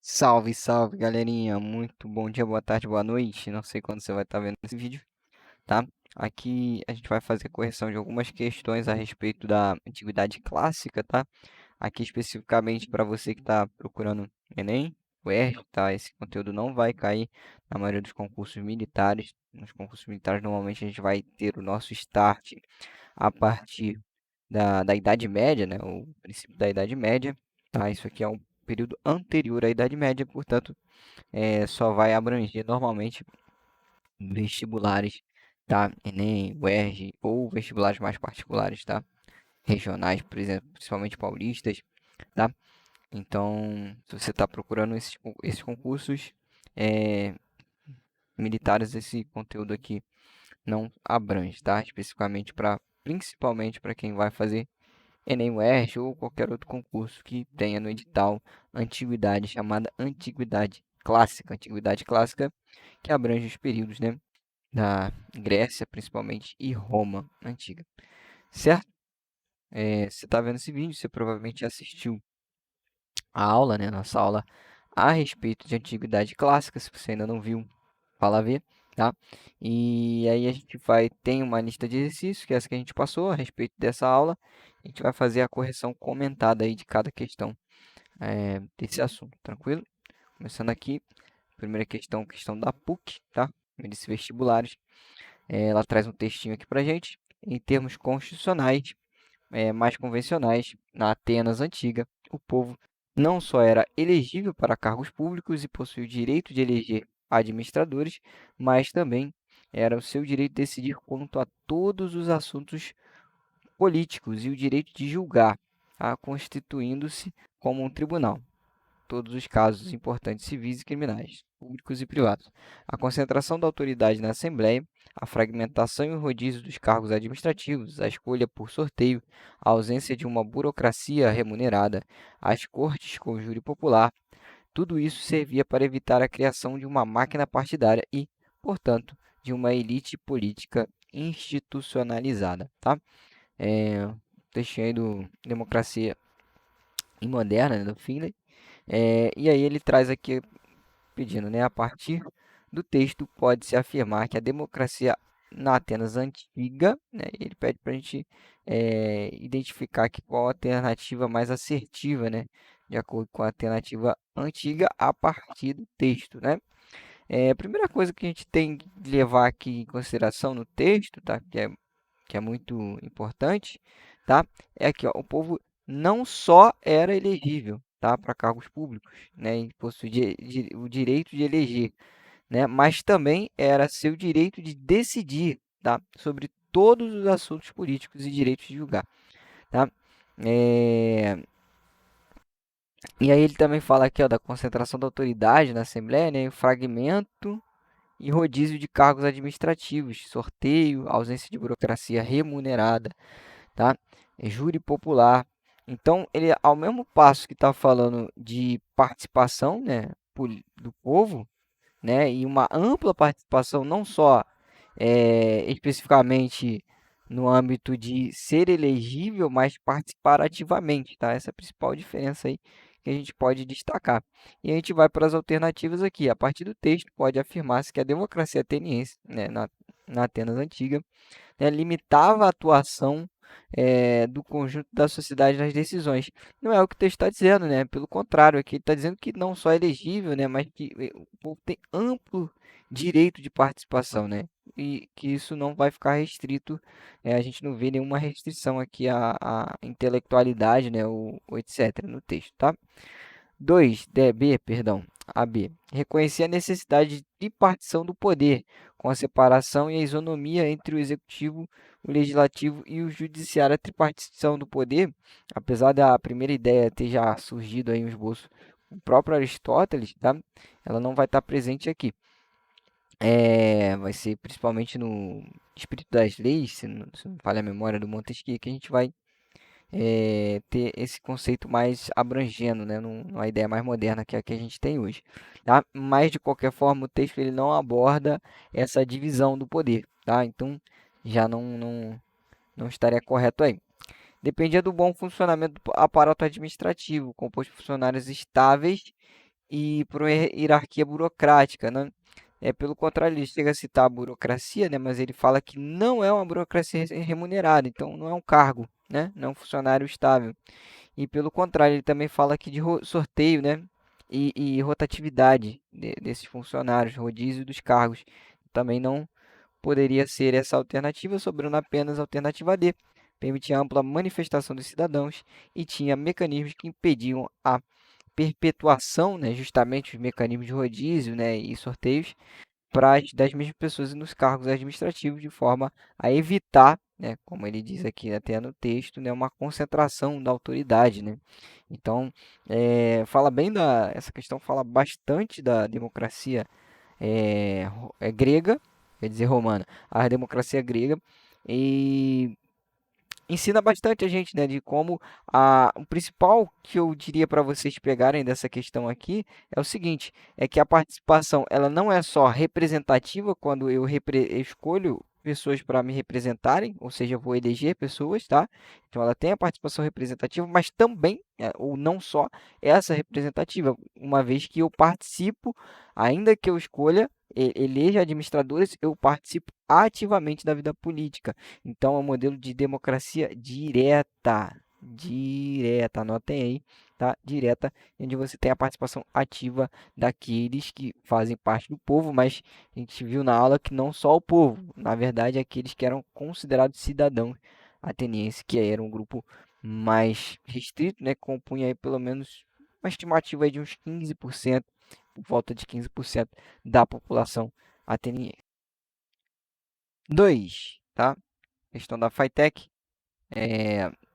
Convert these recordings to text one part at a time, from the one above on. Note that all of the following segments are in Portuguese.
Salve, salve, galerinha. Muito bom dia, boa tarde, boa noite. Não sei quando você vai estar vendo esse vídeo, tá? Aqui a gente vai fazer correção de algumas questões a respeito da antiguidade clássica, tá? Aqui especificamente para você que está procurando Enem, o UERJ, tá? Esse conteúdo não vai cair na maioria dos concursos militares. Nos concursos militares, normalmente a gente vai ter o nosso start a partir da Idade Média, né? O princípio da Idade Média, tá? Isso aqui é um período anterior à Idade Média, portanto só vai abranger normalmente vestibulares, tá? Enem, UERJ ou vestibulares mais particulares, tá? Regionais, por exemplo, principalmente paulistas, tá? Então, se você está procurando esses concursos militares, esse conteúdo aqui não abrange, tá? Especificamente principalmente para quem vai fazer Enem, UERJ ou qualquer outro concurso que tenha no edital antiguidade, chamada antiguidade clássica, que abrange os períodos, né, da Grécia, principalmente, e Roma antiga, certo? Você está vendo esse vídeo, você provavelmente assistiu a aula, né, nossa aula a respeito de antiguidade clássica. Se você ainda não viu, vá lá ver, tá? E aí a gente tem uma lista de exercícios, que é essa que a gente passou a respeito dessa aula. A gente vai fazer a correção comentada aí de cada questão desse assunto, tranquilo? Começando aqui, primeira questão, questão da PUC, tá? Índices vestibulares. Ela traz um textinho aqui pra gente. Em termos constitucionais, mais convencionais, na Atenas antiga, o povo não só era elegível para cargos públicos e possuía o direito de eleger administradores, mas também era o seu direito de decidir quanto a todos os assuntos políticos e o direito de julgar, tá? Constituindo-se como um tribunal todos os casos importantes civis e criminais, públicos e privados. A concentração da autoridade na Assembleia, a fragmentação e o rodízio dos cargos administrativos, a escolha por sorteio, a ausência de uma burocracia remunerada, as cortes com júri popular, tudo isso servia para evitar a criação de uma máquina partidária e, portanto, de uma elite política institucionalizada, tá? Textinho aí do Democracia e Moderna, né, do Finlay. E aí ele traz aqui pedindo, né, a partir do texto pode-se afirmar que a democracia na Atenas antiga, né, ele pede para a gente identificar aqui qual a alternativa mais assertiva, né, de acordo com a alternativa antiga a partir do texto, né. A primeira coisa que a gente tem que levar aqui em consideração no texto, tá, que é muito importante, tá? É aqui, ó, o povo não só era elegível, tá, para cargos públicos, né, e possuía o direito de eleger, né, mas também era seu direito de decidir, tá, sobre todos os assuntos políticos e direitos de julgar, tá? É, E aí ele também fala aqui, ó, da concentração da autoridade na Assembleia, né, e o fragmento e rodízio de cargos administrativos, sorteio, ausência de burocracia remunerada, tá? Júri popular. Então, ele, ao mesmo passo que está falando de participação, né, do povo, né, e uma ampla participação, não só especificamente no âmbito de ser elegível, mas participar ativamente, tá? Essa é a principal diferença aí que a gente pode destacar. E a gente vai para as alternativas aqui. A partir do texto, pode afirmar-se que a democracia ateniense, né, na Atenas antiga, né, limitava a atuação do conjunto da sociedade nas decisões. Não é o que o texto está dizendo, né? Pelo contrário, aqui ele está dizendo que não só é elegível, né, mas que o povo tem amplo direito de participação, né? E que isso não vai ficar restrito, a gente não vê nenhuma restrição aqui à intelectualidade, né, ou etc. no texto, tá? 2, B, perdão, AB. Reconhecer a necessidade de tripartição do poder, com a separação e a isonomia entre o executivo, o legislativo e o judiciário. A tripartição do poder, apesar da primeira ideia ter já surgido aí um esboço do próprio Aristóteles, tá? Ela não vai estar presente aqui. Vai ser principalmente no Espírito das Leis, se não falha a memória, do Montesquieu, que a gente vai ter esse conceito mais abrangendo, né, numa ideia mais moderna que é a que a gente tem hoje, tá? Mas de qualquer forma o texto ele não aborda essa divisão do poder, tá? Então já não estaria correto aí. Dependia do bom funcionamento do aparato administrativo, composto de funcionários estáveis e por uma hierarquia burocrática, né? Pelo contrário, ele chega a citar a burocracia, né? Mas ele fala que não é uma burocracia remunerada, então não é um cargo, né? Não é um funcionário estável. E pelo contrário, ele também fala aqui de sorteio, né? E rotatividade desses funcionários, rodízio dos cargos. Também não poderia ser essa alternativa, sobrando apenas a alternativa D. Permitia ampla manifestação dos cidadãos e tinha mecanismos que impediam a perpetuação, né, justamente os mecanismos de rodízio, né, e sorteios das mesmas pessoas nos cargos administrativos, de forma a evitar, né, como ele diz aqui até no texto, né, uma concentração da autoridade, né? Então, fala bem essa questão fala bastante da democracia grega, quer dizer, romana, a democracia grega, e ensina bastante a gente, né, de como o principal que eu diria para vocês pegarem dessa questão aqui é o seguinte, é que a participação ela não é só representativa quando eu escolho pessoas para me representarem, ou seja, eu vou eleger pessoas, tá? Então ela tem a participação representativa, mas também, ou não só essa representativa, uma vez que eu participo, ainda que eu escolha eleja administradores, eu participo ativamente da vida política. Então, é um modelo de democracia direta. Direta, anotem aí, tá? Direta, onde você tem a participação ativa daqueles que fazem parte do povo, mas a gente viu na aula que não só o povo, na verdade, aqueles que eram considerados cidadãos atenienses, que era um grupo mais restrito, né? Compunha aí pelo menos uma estimativa aí de uns 15%, por volta de 15% da população ateniense. 2, tá? Questão da FITEC.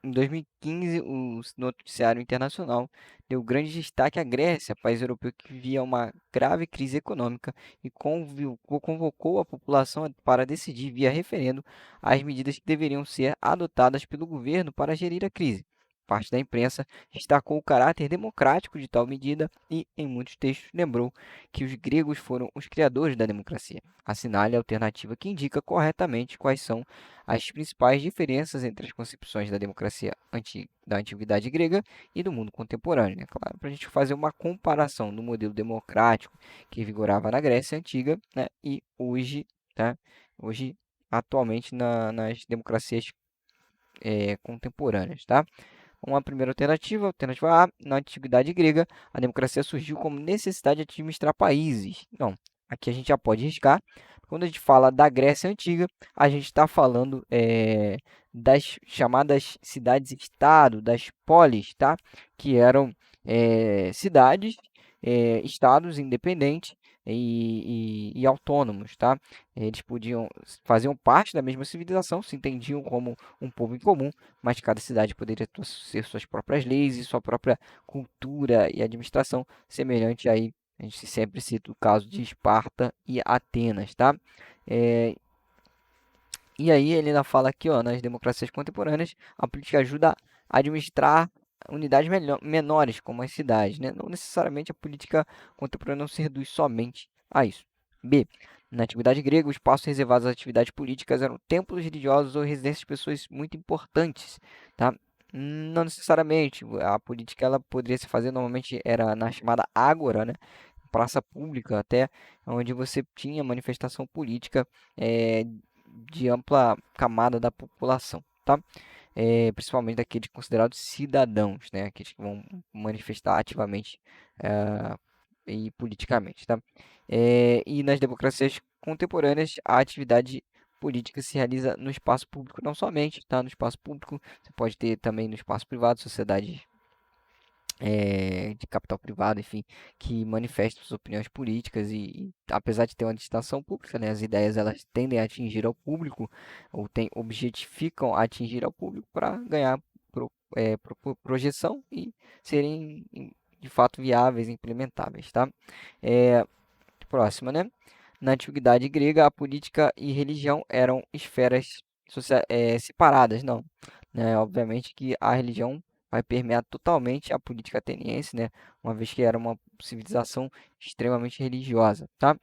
Em 2015, o noticiário internacional deu grande destaque à Grécia, país europeu que vivia uma grave crise econômica e convocou a população para decidir via referendo as medidas que deveriam ser adotadas pelo governo para gerir a crise. Parte da imprensa destacou o caráter democrático de tal medida e, em muitos textos, lembrou que os gregos foram os criadores da democracia. Assinale a alternativa que indica corretamente quais são as principais diferenças entre as concepções da democracia da antiguidade grega e do mundo contemporâneo, né? Claro, para a gente fazer uma comparação do modelo democrático que vigorava na Grécia Antiga, né, e hoje, tá? Hoje, atualmente, nas democracias contemporâneas, tá? Uma primeira alternativa, alternativa A, na antiguidade grega, a democracia surgiu como necessidade de administrar países. Não, aqui a gente já pode riscar. Quando a gente fala da Grécia Antiga, a gente está falando das chamadas cidades-estado, das polis, tá? Que eram cidades, estados independentes e autônomos, tá? Eles faziam parte da mesma civilização, se entendiam como um povo em comum, mas cada cidade poderia ter suas próprias leis e sua própria cultura e administração, semelhante aí, a gente sempre cita o caso de Esparta e Atenas, tá? É, e aí ele ainda fala aqui, ó, nas democracias contemporâneas, a política ajuda a administrar unidades menores, como as cidades, né? Não necessariamente a política contemporânea não se reduz somente a isso. B. Na antiguidade grega, os espaços reservados às atividades políticas eram templos religiosos ou residências de pessoas muito importantes, tá? Não necessariamente. A política ela poderia se fazer normalmente era na chamada ágora, né? Praça pública, até onde você tinha manifestação política de ampla camada da população, tá? Principalmente daqueles considerados cidadãos, né? Aqueles que vão manifestar ativamente e politicamente, tá? E nas democracias contemporâneas, a atividade política se realiza no espaço público, não somente, tá? No espaço público, você pode ter também no espaço privado, sociedades de capital privado, enfim, que manifestam suas opiniões políticas e apesar de ter uma destinação pública, né, as ideias elas tendem a atingir ao público ou objetificam atingir ao público para ganhar projeção e serem de fato viáveis e implementáveis, tá? É, próxima, né? Na antiguidade grega, a política e religião eram esferas separadas, não, né? Obviamente que a religião vai permear totalmente a política ateniense, né? Uma vez que era uma civilização extremamente religiosa, tá?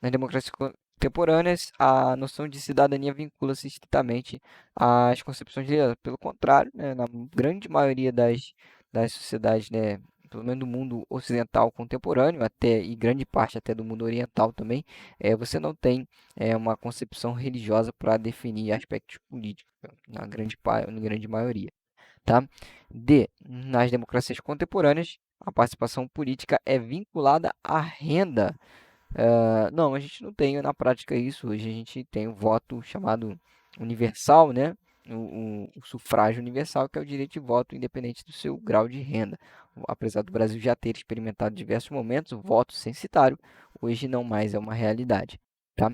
Nas democracias contemporâneas, a noção de cidadania vincula-se estritamente às concepções religiosas. Pelo contrário, né? Na grande maioria das sociedades, né? pelo menos do mundo ocidental contemporâneo, até e grande parte até do mundo oriental também, você não tem uma concepção religiosa para definir aspectos políticos, na grande maioria, tá? D. Nas democracias contemporâneas, a participação política é vinculada à renda. Não, a gente não tem na prática isso. Hoje a gente tem o voto chamado universal, né? O sufrágio universal, que é o direito de voto independente do seu grau de renda. Apesar do Brasil já ter experimentado diversos momentos, o voto censitário hoje não mais é uma realidade, tá?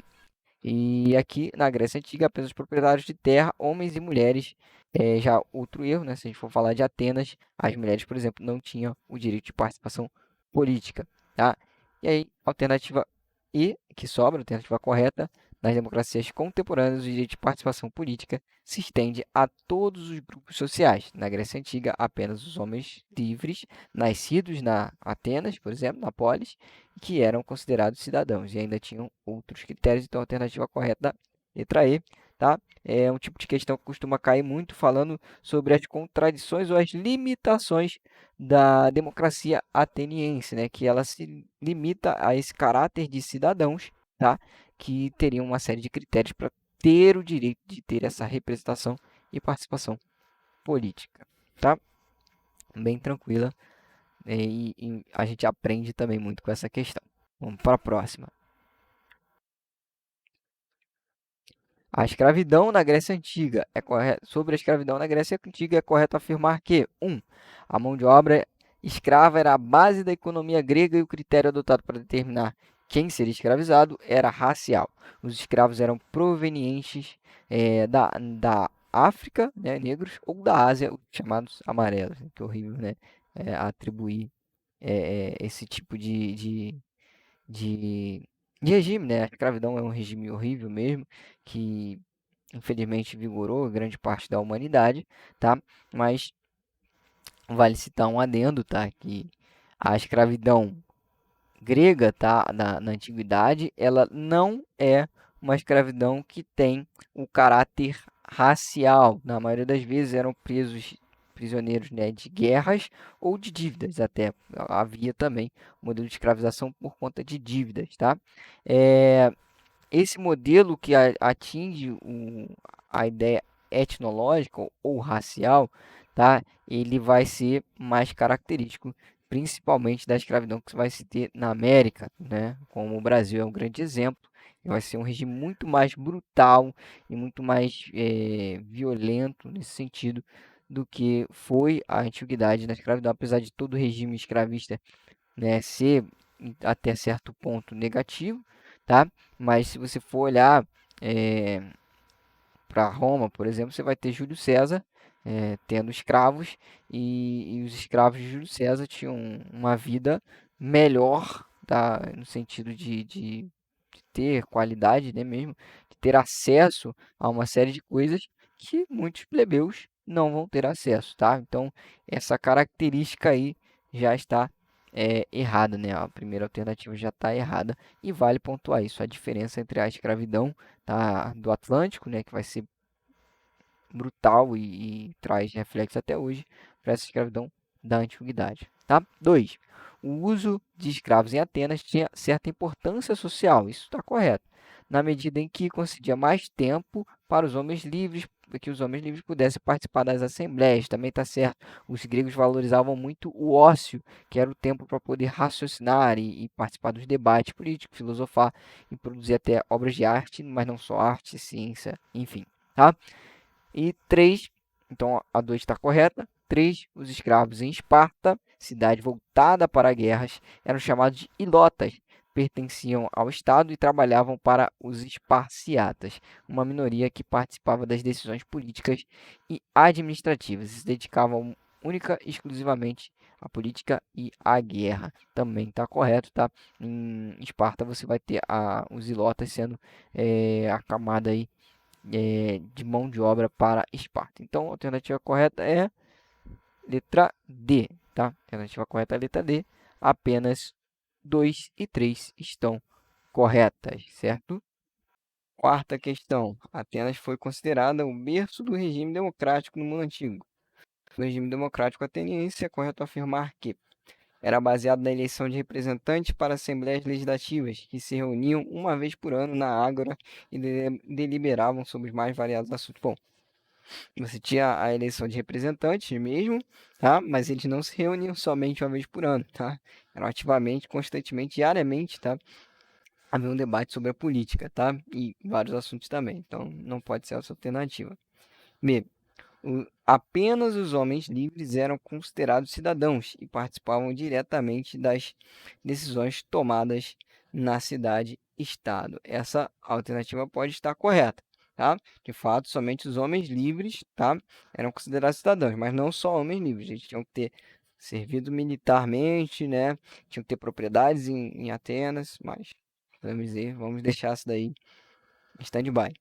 E aqui na Grécia Antiga, apenas os proprietários de terra, homens e mulheres. Já outro erro, né? Se a gente for falar de Atenas, as mulheres, por exemplo, não tinham o direito de participação política, tá? E aí, alternativa E, que sobra, alternativa correta, nas democracias contemporâneas, o direito de participação política se estende a todos os grupos sociais. Na Grécia Antiga, apenas os homens livres, nascidos na Atenas, por exemplo, na polis, que eram considerados cidadãos e ainda tinham outros critérios. Então, a alternativa correta, letra E, tá? É um tipo de questão que costuma cair muito falando sobre as contradições ou as limitações da democracia ateniense, né? Que ela se limita a esse caráter de cidadãos, tá? Que teriam uma série de critérios para ter o direito de ter essa representação e participação política, tá? Bem tranquila, e a gente aprende também muito com essa questão. Vamos para a próxima. A escravidão na Grécia Antiga é correto. Sobre a escravidão na Grécia Antiga é correto afirmar que 1. A mão de obra escrava era a base da economia grega e o critério adotado para determinar quem seria escravizado era racial. Os escravos eram provenientes da África, né, negros, ou da Ásia, os chamados amarelos. Que horrível, né? Atribuir esse tipo de, de regime, né? A escravidão é um regime horrível mesmo, que infelizmente vigorou grande parte da humanidade, tá? Mas vale citar um adendo, tá? Que a escravidão grega, tá? Na antiguidade, ela não é uma escravidão que tem o caráter racial. Na maioria das vezes eram prisioneiros, né, de guerras ou de dívidas até. Havia também o modelo de escravização por conta de dívidas, tá? É, esse modelo que atinge a ideia etnológica ou racial, tá? Ele vai ser mais característico, principalmente da escravidão que vai se ter na América, né? Como o Brasil é um grande exemplo, vai ser um regime muito mais brutal e muito mais violento nesse sentido do que foi a antiguidade na escravidão, apesar de todo regime escravista, né, ser até certo ponto negativo, tá? Mas se você for olhar para Roma, por exemplo, você vai ter Júlio César tendo escravos e os escravos de Júlio César tinham uma vida melhor, tá? No sentido de ter qualidade, né, mesmo, de ter acesso a uma série de coisas que muitos plebeus não vão ter acesso, tá? Então, essa característica aí já está errada, né? A primeira alternativa já está errada e vale pontuar isso, a diferença entre a escravidão, tá, do Atlântico, né, que vai ser brutal e traz reflexo até hoje para essa escravidão da antiguidade, tá? 2. O uso de escravos em Atenas tinha certa importância social, isso está correto, na medida em que concedia mais tempo para os homens livres, que os homens livres pudessem participar das assembleias, também está certo. Os gregos valorizavam muito o ócio, que era o tempo para poder raciocinar e participar dos debates políticos, filosofar e produzir até obras de arte, mas não só arte, ciência, enfim, tá? E 3, então a 2 está correta. 3, os escravos em Esparta, cidade voltada para guerras, eram chamados de ilotas, pertenciam ao Estado e trabalhavam para os esparciatas, uma minoria que participava das decisões políticas e administrativas, e se dedicavam única e exclusivamente à política e à guerra. Também está correto, tá? Em Esparta você vai ter os ilotas sendo a camada aí de mão de obra para Esparta. Então, a alternativa correta é letra D, tá? A alternativa correta é a letra D. Apenas 2 e 3 estão corretas, certo? Quarta questão. Atenas foi considerada o berço do regime democrático no mundo antigo. No regime democrático ateniense, é correto afirmar que Era baseado na eleição de representantes para assembleias legislativas, que se reuniam uma vez por ano na Ágora e deliberavam sobre os mais variados assuntos. Bom, você tinha a eleição de representantes mesmo, tá? Mas eles não se reuniam somente uma vez por ano, tá? Eram ativamente, constantemente, diariamente, tá? Havia um debate sobre a política, tá? E vários assuntos também. Então, não pode ser essa alternativa. B. Apenas os homens livres eram considerados cidadãos e participavam diretamente das decisões tomadas na cidade-estado. Essa alternativa pode estar correta, tá? De fato, somente os homens livres, tá, eram considerados cidadãos, mas não só homens livres. Eles tinham que ter servido militarmente, né? Tinham que ter propriedades em Atenas, mas vamos deixar isso daí stand-by.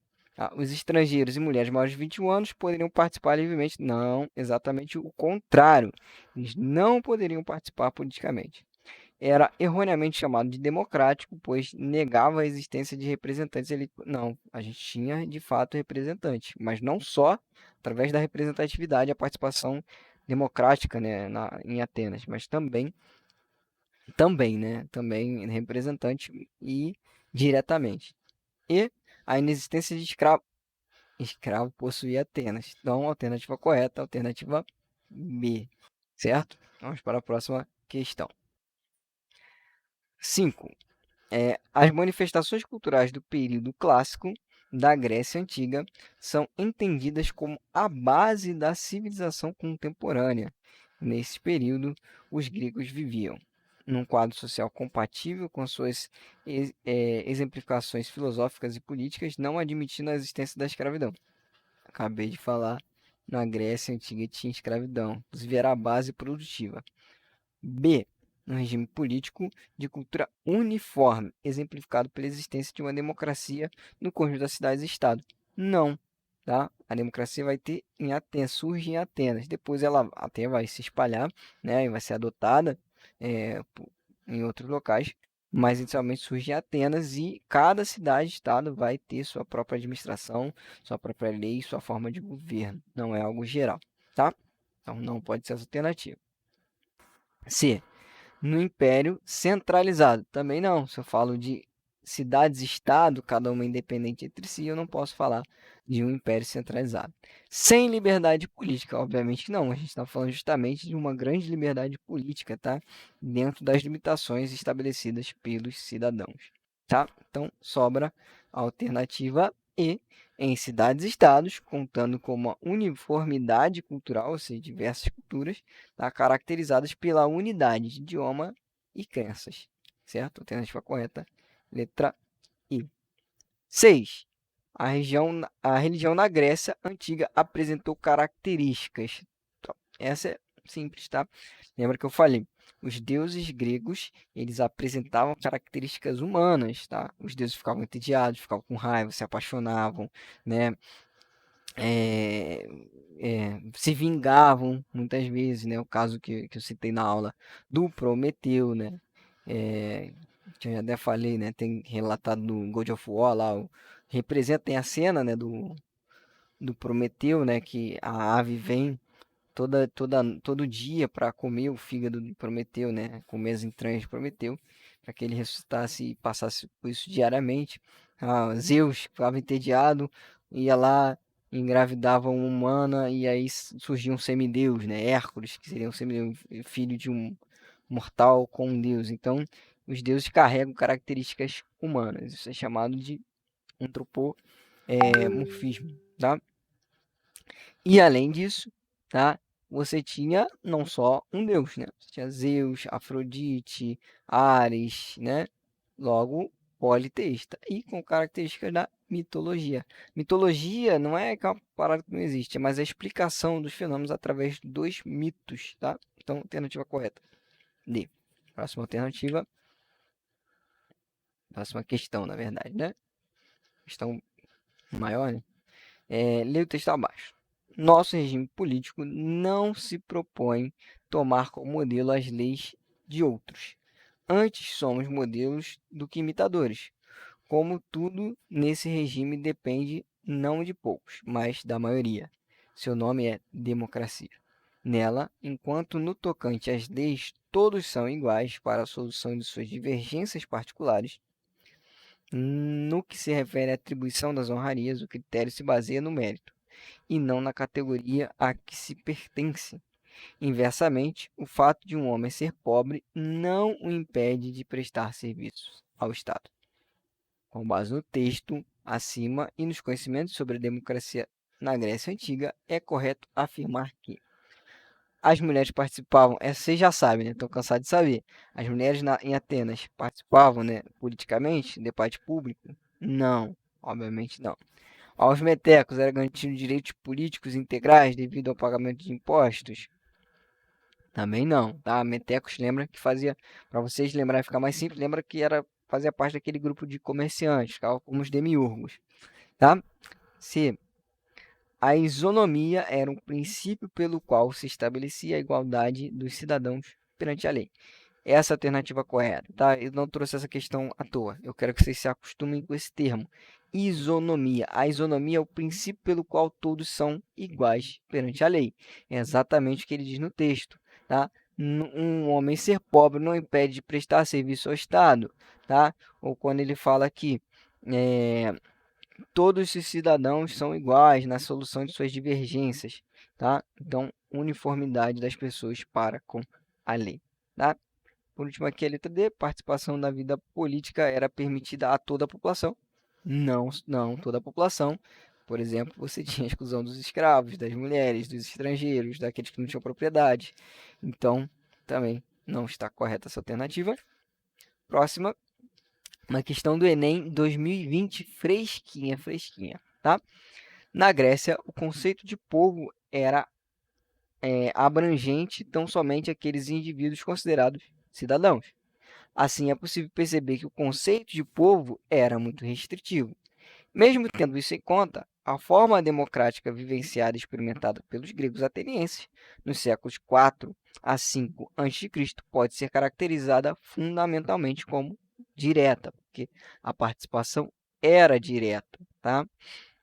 Os estrangeiros e mulheres maiores de 21 anos poderiam participar livremente. Não, exatamente o contrário. Eles não poderiam participar politicamente. Era erroneamente chamado de democrático, pois negava a existência de representantes eleitorais. Não, a gente tinha de fato representantes, mas não só através da representatividade, a participação democrática, né, em Atenas, mas também, né, também representante e diretamente. E a inexistência de escravo possuía Atenas. Então, alternativa correta, alternativa B, certo? Vamos para a próxima questão. 5. As manifestações culturais do período clássico da Grécia Antiga são entendidas como a base da civilização contemporânea. Nesse período, os gregos viviam num quadro social compatível com suas exemplificações filosóficas e políticas, não admitindo a existência da escravidão. Acabei de falar, na Grécia Antiga tinha escravidão, inclusive era a base produtiva. B. Um regime político de cultura uniforme, exemplificado pela existência de uma democracia no conjunto das cidades-estado. Não, tá? A democracia vai ter em Atenas, surge em Atenas. Depois ela até vai se espalhar, né? E vai ser adotada em outros locais, mas inicialmente surge em Atenas e cada cidade-estado vai ter sua própria administração, sua própria lei, sua forma de governo. Não é algo geral, tá? Então não pode ser essa alternativa. C. No Império Centralizado. Também não. Se eu falo de cidades-estado, cada uma independente entre si, eu não posso falar de um império centralizado. Sem liberdade política, obviamente que não. A gente está falando justamente de uma grande liberdade política, tá? Dentro das limitações estabelecidas pelos cidadãos, tá? Então, sobra a alternativa E. Em cidades-estados, contando com uma uniformidade cultural, ou seja, diversas culturas, tá? Caracterizadas pela unidade de idioma e crenças, certo? Alternativa correta, letra I. 6. A religião na Grécia Antiga apresentou características. Então, essa é simples, tá? Lembra que eu falei? Os deuses gregos, eles apresentavam características humanas, tá? Os deuses ficavam entediados, ficavam com raiva, se apaixonavam, né? Se vingavam muitas vezes, né? O caso que eu citei na aula do Prometeu, né? É, que eu já até falei, né? Tem relatado no God of War lá, representa tem a cena, né? Do Prometeu, né? Que a ave vem todo dia para comer o fígado do Prometeu, né? Comer as entranhas de Prometeu, para que ele ressuscitasse e passasse por isso diariamente. Zeus ficava entediado, ia lá, engravidava uma humana e aí surgia um semideus, né? Hércules, que seria um semideus, filho de um mortal com um deus. Então, os deuses carregam características humanas. Isso é chamado de antropomorfismo, tá? E além disso, tá? Você tinha não só um deus, né? Você tinha Zeus, Afrodite, Ares, né? Logo, politeísta e com características da mitologia. Mitologia não é aquela parada que não existe, mas a explicação dos fenômenos através dos mitos, tá? Então, alternativa correta. D. Próxima alternativa. Próxima questão, na verdade, né? Questão maior, né? Leia o texto abaixo. Nosso regime político não se propõe tomar como modelo as leis de outros. Antes somos modelos do que imitadores. Como tudo nesse regime depende não de poucos, mas da maioria. Seu nome é democracia. Nela, enquanto no tocante às leis todos são iguais para a solução de suas divergências particulares. No que se refere à atribuição das honrarias, o critério se baseia no mérito, e não na categoria a que se pertence. Inversamente, o fato de um homem ser pobre não o impede de prestar serviços ao Estado. Com base no texto acima e nos conhecimentos sobre a democracia na Grécia Antiga, é correto afirmar que as mulheres participavam, essa vocês já sabem, né? Estou cansado de saber. As mulheres em Atenas participavam, né, politicamente, debate público? Não, obviamente não. Aos metecos era garantido direitos políticos integrais devido ao pagamento de impostos? Também não, tá? Metecos lembra que fazia, para vocês lembrarem ficar mais simples, lembra que era fazia parte daquele grupo de comerciantes, ficava como os demiurgos, tá? C. A isonomia era um princípio pelo qual se estabelecia a igualdade dos cidadãos perante a lei. Essa é a alternativa correta, tá? Eu não trouxe essa questão à toa. Eu quero que vocês se acostumem com esse termo. Isonomia. A isonomia é o princípio pelo qual todos são iguais perante a lei. É exatamente o que ele diz no texto, tá? Um homem ser pobre não impede de prestar serviço ao Estado, tá? Ou quando ele fala aqui, todos os cidadãos são iguais na solução de suas divergências, tá? Então, uniformidade das pessoas para com a lei, tá? Por último, aqui a letra D, participação na vida política era permitida a toda a população. Não, não toda a população. Por exemplo, você tinha a exclusão dos escravos, das mulheres, dos estrangeiros, daqueles que não tinham propriedade. Então, também não está correta essa alternativa. Próxima, uma questão do Enem 2020, fresquinha, fresquinha, tá? Na Grécia, o conceito de povo era abrangente tão somente aqueles indivíduos considerados cidadãos. Assim, é possível perceber que o conceito de povo era muito restritivo. Mesmo tendo isso em conta, a forma democrática vivenciada e experimentada pelos gregos atenienses nos séculos 4 a 5 a.C. pode ser caracterizada fundamentalmente como direta, porque a participação era direta, tá?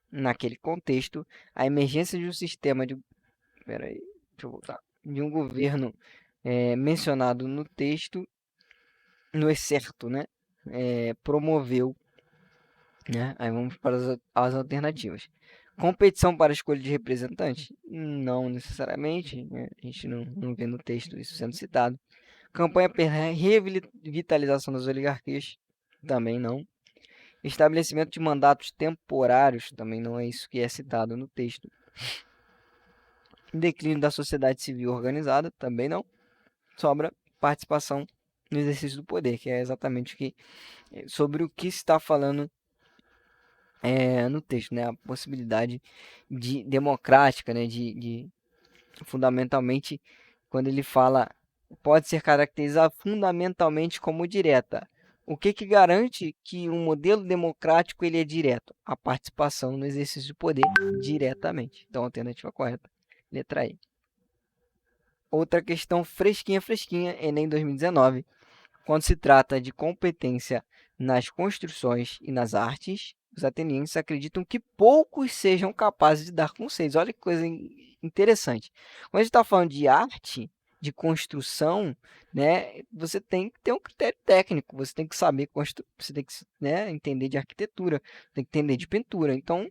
Naquele contexto, a emergência de um sistema de, peraí, deixa eu voltar, de um governo mencionado no texto no excerto, né, promoveu, né? Aí vamos para as alternativas. Competição para a escolha de representante? Não necessariamente, né? A gente não vê no texto isso sendo citado. Campanha para revitalização das oligarquias? Também não. Estabelecimento de mandatos temporários? Também não é isso que é citado no texto. Declínio da sociedade civil organizada? Também não. Sobra participação no exercício do poder, que é exatamente sobre o que está falando no texto, né? A possibilidade de democrática, né? Fundamentalmente, quando ele fala, pode ser caracterizado fundamentalmente como direta. O que garante que um modelo democrático ele é direto? A participação no exercício do poder diretamente. Então, a alternativa correta, letra E. Outra questão fresquinha, fresquinha, Enem 2019. Quando se trata de competência nas construções e nas artes, os atenienses acreditam que poucos sejam capazes de dar conselhos. Olha que coisa interessante. Quando a gente está falando de arte, de construção, né, você tem que ter um critério técnico, você tem que saber construir, você tem que, né, entender de arquitetura, tem que entender de pintura. Então,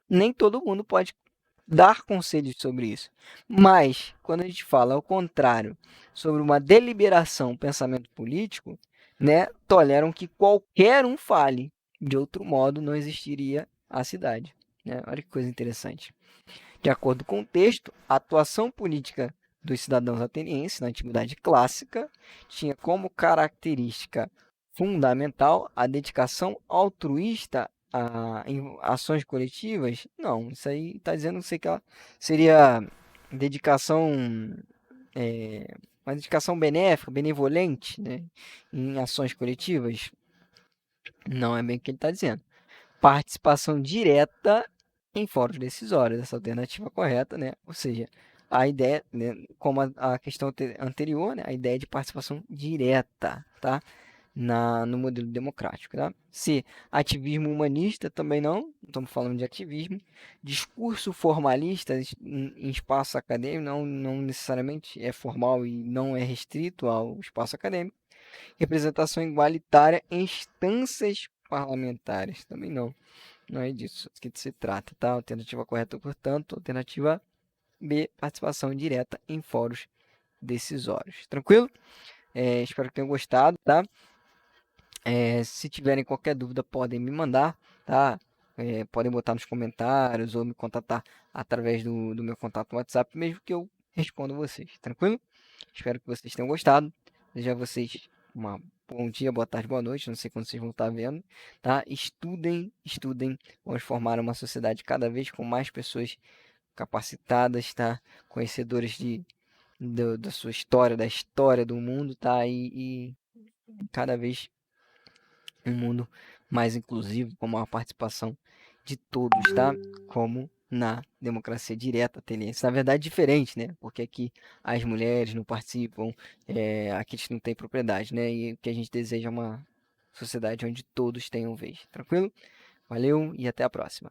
nem todo mundo pode dar conselhos sobre isso. Mas, quando a gente fala ao contrário, sobre uma deliberação, pensamento político, né, toleram que qualquer um fale. De outro modo, não existiria a cidade. Né? Olha que coisa interessante. De acordo com o texto, a atuação política dos cidadãos atenienses na Antiguidade Clássica tinha como característica fundamental a dedicação altruísta em ações coletivas? Não, isso aí está dizendo que ela seria dedicação, uma dedicação benéfica, benevolente, né, em ações coletivas? Não é bem o que ele está dizendo. Participação direta em fóruns decisórios, essa alternativa correta, né? Ou seja, a ideia, né, como a questão anterior, né, a ideia de participação direta, tá? no modelo democrático, tá? C, ativismo humanista, também não estamos falando de ativismo. Discurso formalista em espaço acadêmico, não necessariamente é formal e não é restrito ao espaço acadêmico. Representação igualitária em instâncias parlamentares, também não é disso que se trata, tá? Alternativa correta, portanto, alternativa B, participação direta em fóruns decisórios. Tranquilo? Espero que tenham gostado, tá? Se tiverem qualquer dúvida, podem me mandar, tá? Podem botar nos comentários ou me contatar através do meu contato no WhatsApp, mesmo que eu responda vocês, tranquilo? Espero que vocês tenham gostado. Desejo a vocês uma bom dia, boa tarde, boa noite. Não sei quando vocês vão estar vendo, tá? Estudem, estudem. Vamos formar uma sociedade cada vez com mais pessoas capacitadas, tá? Conhecedoras da sua história, da história do mundo, tá? E cada vez um mundo mais inclusivo, com maior participação de todos, tá? Como na democracia direta ateniense. Na verdade, diferente, né? Porque aqui as mulheres não participam, aqui a gente não tem propriedade, né? E o que a gente deseja é uma sociedade onde todos tenham vez. Tranquilo? Valeu e até a próxima.